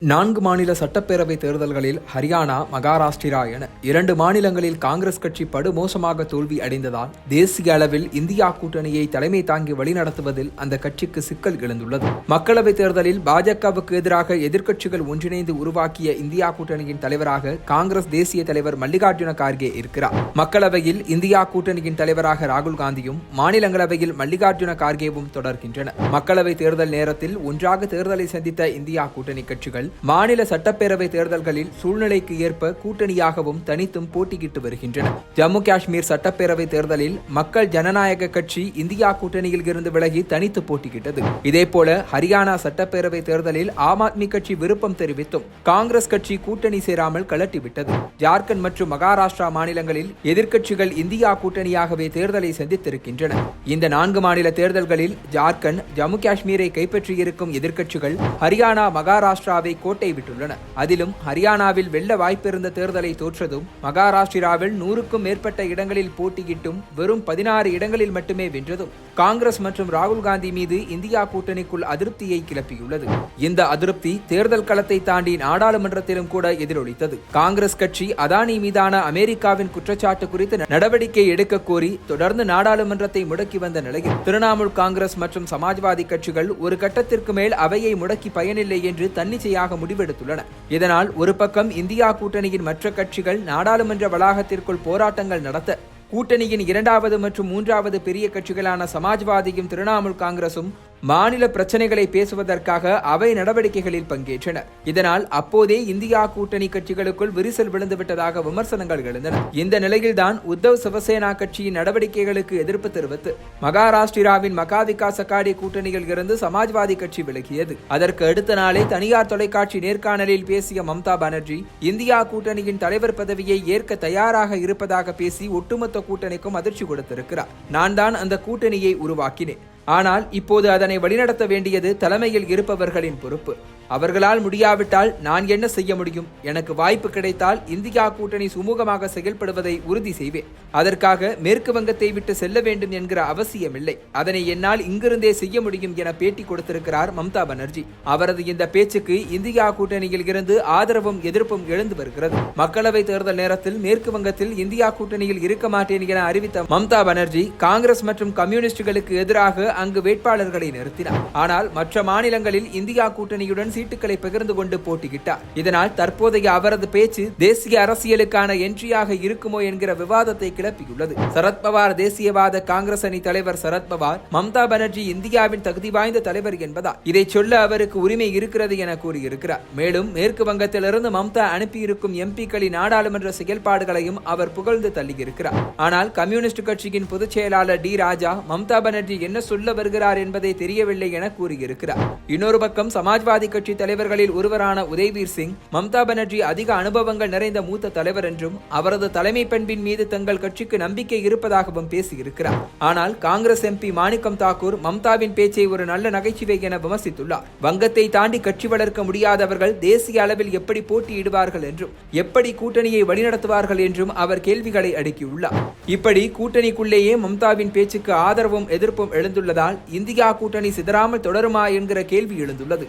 4 மாநில சட்டப்பேரவை தேர்தல்களில் ஹரியானா, மகாராஷ்டிரா என 2 மாநிலங்களில் காங்கிரஸ் கட்சி படுமோசமாக தோல்வி அடைந்ததால் தேசிய அளவில் இந்தியா கூட்டணியை தலைமை தாங்கி வழிநடத்துவதில் அந்த கட்சிக்கு சிக்கல் எழுந்துள்ளது. மக்களவைத் தேர்தலில் பாஜகவுக்கு எதிராக எதிர்க்கட்சிகள் ஒன்றிணைந்து உருவாக்கிய இந்தியா கூட்டணியின் தலைவராக காங்கிரஸ் தேசிய தலைவர் மல்லிகார்ஜுன கார்கே இருக்கிறார். மக்களவையில் இந்தியா கூட்டணியின் தலைவராக ராகுல் காந்தியும், மாநிலங்களவையில் மல்லிகார்ஜுன கார்கேவும் தொடர்கின்றனர். மக்களவைத் தேர்தல் நேரத்தில் ஒன்றாக தேர்தலை சந்தித்த இந்தியா கூட்டணி கட்சிகள் மாநில சட்டப்பேரவை தேர்தல்களில் சூழ்நிலைக்கு ஏற்ப கூட்டணியாகவும் தனித்தும் போட்டியிட்டு வருகின்றன. ஜம்மு காஷ்மீர் சட்டப்பேரவை தேர்தலில் மக்கள் ஜனநாயக கட்சி இந்தியா கூட்டணியில் இருந்து விலகி தனித்து போட்டியிட்டது. இதேபோல ஹரியானா சட்டப்பேரவை தேர்தலில் ஆம் ஆத்மி கட்சி விருப்பம் தெரிவித்தும் காங்கிரஸ் கட்சி கூட்டணி சேராமல் கலட்டிவிட்டது. ஜார்க்கண்ட் மற்றும் மகாராஷ்டிரா மாநிலங்களில் எதிர்க்கட்சிகள் இந்தியா கூட்டணியாகவே தேர்தலை சந்தித்திருக்கின்றன. இந்த 4 மாநில தேர்தல்களில் ஜார்க்கண்ட், ஜம்மு காஷ்மீரை கைப்பற்றியிருக்கும் எதிர்க்கட்சிகள் ஹரியானா, மகாராஷ்டிராவை கோட்டை விட்டுள்ளன. அதிலும் ஹரியானாவில் வெல்ல வாய்ப்பிருந்த தேர்தலை தோற்றதும், மகாராஷ்டிராவில் 100க்கும் மேற்பட்ட இடங்களில் போட்டியிட்டும் வெறும் 16 இடங்களில் மட்டுமே வென்றதும் காங்கிரஸ் மற்றும் ராகுல் காந்தி மீது இந்தியா கூட்டணிக்குள் அதிருப்தியை கிளப்பியுள்ளது. இந்த அதிருப்தி தேர்தல் களத்தை தாண்டி நாடாளுமன்றத்திலும் கூட எதிரொலித்தது. காங்கிரஸ் கட்சி அதானி மீதான அமெரிக்காவின் குற்றச்சாட்டு குறித்து நடவடிக்கை எடுக்க கோரி தொடர்ந்து நாடாளுமன்றத்தை முடக்கி வந்த நிலையில் திரிணாமுல் காங்கிரஸ் மற்றும் சமாஜ்வாதி கட்சிகள் ஒரு கட்டத்திற்கு மேல் அவையை முடக்கி பயனில்லை என்று தன்னிச்சையாக முடிவெடுத்துள்ளன. இதனால் ஒரு பக்கம் இந்தியா கூட்டணியின் மற்ற கட்சிகள் நாடாளுமன்ற வளாகத்திற்குள் போராட்டங்கள் நடத்த, கூட்டணியின் 2வது மற்றும் 3வது பெரிய கட்சிகளான சமாஜ்வாதியும் திரிணாமுல் காங்கிரசும் மாநில பிரச்சனைகளை பேசுவதற்காக அவை நடவடிக்கைகளில் பங்கேற்றனர். இதனால் அப்போதே இந்தியா கூட்டணி கட்சிகளுக்குள் விரிசல் விழுந்துவிட்டதாக விமர்சனங்கள் எழுந்தன. இந்த நிலையில்தான் உத்தவ் சிவசேனா கட்சியின் நடவடிக்கைகளுக்கு எதிர்ப்பு தெரிவித்து மகாராஷ்டிராவின் மகாவிகாஸ் அகாடி கூட்டணியில் இருந்து சமாஜ்வாதி கட்சி விலகியது. அதற்கு அடுத்த நாளே தனியார் தொலைக்காட்சி நேர்காணலில் பேசிய மம்தா பானர்ஜி இந்தியா கூட்டணியின் தலைவர் பதவியை ஏற்க தயாராக இருப்பதாக பேசி ஒட்டுமொத்த கூட்டணிக்கும் அதிர்ச்சி கொடுத்திருக்கிறார். நான் தான் அந்த கூட்டணியை உருவாக்கினேன். ஆனால் இப்போது அதனை வழிநடத்த வேண்டியது தலைமையில் இருப்பவர்களின் பொறுப்பு. அவர்களால் முடியாவிட்டால் நான் என்ன செய்ய முடியும்? எனக்கு வாய்ப்பு கிடைத்தால் இந்தியா கூட்டணி சுமூகமாக செயல்படுவதை உறுதி செய்வேன். அதற்காக மேற்கு வங்கத்தை விட்டு செல்ல வேண்டும் என்கிற அவசியமில்லை. அதனை என்னால் இங்கிருந்தே செய்ய முடியும் என பேட்டி கொடுத்திருக்கிறார் மம்தா பானர்ஜி. அவரது இந்த பேச்சுக்கு இந்தியா கூட்டணியில் இருந்து ஆதரவும் எதிர்ப்பும் எழுந்து வருகிறது. மக்களவை தேர்தல் நேரத்தில் மேற்கு வங்கத்தில் இந்தியா கூட்டணியில் இருக்க மாட்டேன் என அறிவித்த மம்தா பானர்ஜி காங்கிரஸ் மற்றும் கம்யூனிஸ்டுகளுக்கு எதிராக அங்கு வேட்பாளர்களை நிறுத்தினார். ஆனால் மற்ற மாநிலங்களில் இந்தியா கூட்டணியுடன் சீட்டுகளை பகிர்ந்து கொண்டு போட்டியிட்டார். இதனால் தற்போதைய அவரது பேச்சு தேசிய அரசியலுக்கான என்ட்ரியாக இருக்குமோ என்கிற விவாதத்தை கிளப்பியுள்ளது. சரத்பவார் தேசியவாத காங்கிரஸ் அணி தலைவர் சரத்பவார் மம்தா பானர்ஜி இந்தியாவின் தகுதி வாய்ந்த தலைவர் என்பதால் இதை சொல்ல அவருக்கு உரிமை இருக்கிறது என கூறியிருக்கிறார். மேலும் மேற்கு வங்கத்திலிருந்து மம்தா அனுப்பியிருக்கும் எம்பிக்களின் நாடாளுமன்ற செயல்பாடுகளையும் அவர் புகழ்ந்து தள்ளியிருக்கிறார். ஆனால் கம்யூனிஸ்ட் கட்சியின் பொதுச் செயலாளர் டி ராஜா மம்தா பானர்ஜி என்ன சொல்ல வருகிறார் என்பதை தெரியவில்லை என கூறியிருக்கிறார். இன்னொரு பக்கம் சமாஜ்வாதி கட்சி தலைவர்களில் ஒருவரான உதய்வீர் சிங் மம்தா பானர்ஜி அதிக அனுபவங்கள் நிறைந்த மூத்த தலைவர் என்றும் அவரது தலைமை பண்பின் மீது தங்கள் கட்சிக்கு நம்பிக்கை இருப்பதாகவும் பேசியிருக்கிறார். ஆனால் காங்கிரஸ் எம்பி மாணிக்கம் தாக்கூர் மம்தாவின் பேச்சை ஒரு நல்ல நகைச்சுவை என விமர்சித்துள்ளார். வங்கத்தை தாண்டி கட்சி வளர்க்க முடியாதவர்கள் தேசிய அளவில் எப்படி போட்டியிடுவார்கள் என்றும் எப்படி கூட்டணியை வழிநடத்துவார்கள் என்றும் அவர் கேள்விகளை அடுக்கியுள்ளார். இப்படி கூட்டணிக்குள்ளேயே மம்தாவின் பேச்சுக்கு ஆதரவும் எதிர்ப்பும் எழுந்துள்ளதால் இந்தியா கூட்டணி சிதறாமல் தொடருமா என்கிற கேள்வி எழுந்துள்ளது.